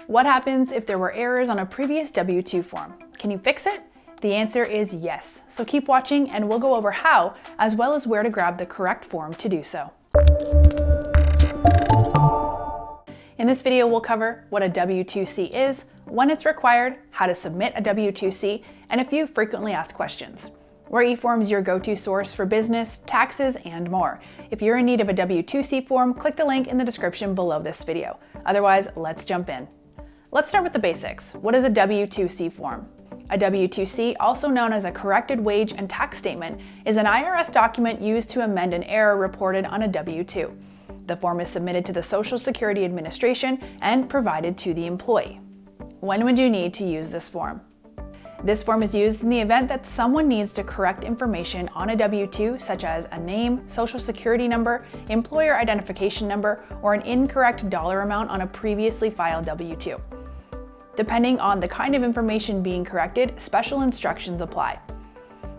What happens if there were errors on a previous W-2 form? Can you fix it? The answer is yes. So keep watching and we'll go over how, as well as where to grab the correct form to do so. In this video, we'll cover what a W-2C is, when it's required, how to submit a W-2C, and a few frequently asked questions. We're eForms, your go-to source for business, taxes, and more. If you're in need of a W-2C form, click the link in the description below this video. Otherwise, let's jump in. Let's start with the basics. What is a W-2C form? A W-2C, also known as a corrected wage and tax statement, is an IRS document used to amend an error reported on a W-2. The form is submitted to the Social Security Administration and provided to the employee. When would you need to use this form? This form is used in the event that someone needs to correct information on a W-2, such as a name, social security number, employer identification number, or an incorrect dollar amount on a previously filed W-2. Depending on the kind of information being corrected, special instructions apply.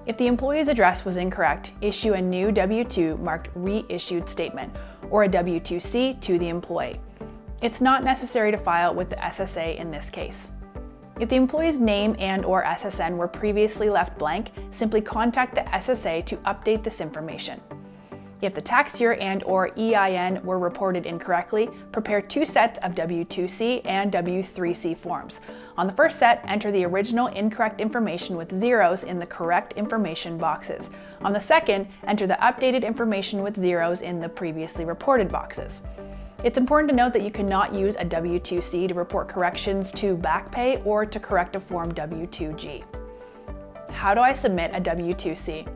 If the employee's address was incorrect, issue a new W-2 marked reissued statement, or a W-2C to the employee. It's not necessary to file with the SSA in this case. If the employee's name and/or SSN were previously left blank, simply contact the SSA to update this information. If the tax year and/or EIN were reported incorrectly, prepare two sets of W-2C and W-3C forms. On the first set, enter the original incorrect information with zeros in the correct information boxes. On the second, enter the updated information with zeros in the previously reported boxes. It's important to note that you cannot use a W-2C to report corrections to back pay or to correct a Form W-2G. How do I submit a W-2C?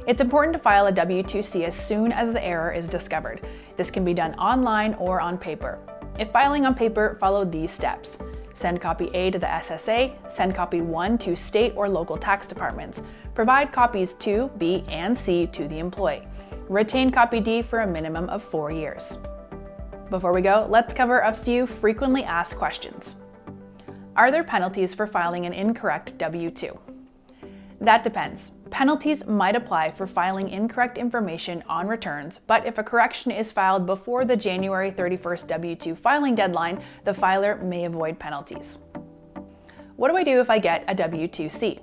It's important to file a W-2C as soon as the error is discovered. This can be done online or on paper. If filing on paper, follow these steps. Send copy A to the SSA, send copy 1 to state or local tax departments. Provide copies 2, B, and C to the employee. Retain copy D for a minimum of 4 years. Before we go, let's cover a few frequently asked questions. Are there penalties for filing an incorrect W-2? That depends. Penalties might apply for filing incorrect information on returns, but if a correction is filed before the January 31st W-2 filing deadline, the filer may avoid penalties. What do I do if I get a W-2C?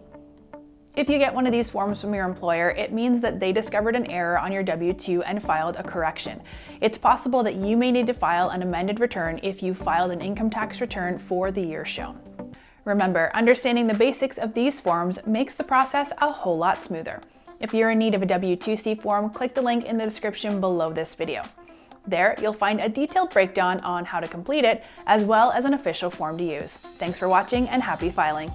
If you get one of these forms from your employer, it means that they discovered an error on your W-2 and filed a correction. It's possible that you may need to file an amended return if you filed an income tax return for the year shown. Remember, understanding the basics of these forms makes the process a whole lot smoother. If you're in need of a W-2C form, click the link in the description below this video. There, you'll find a detailed breakdown on how to complete it, as well as an official form to use. Thanks for watching and happy filing!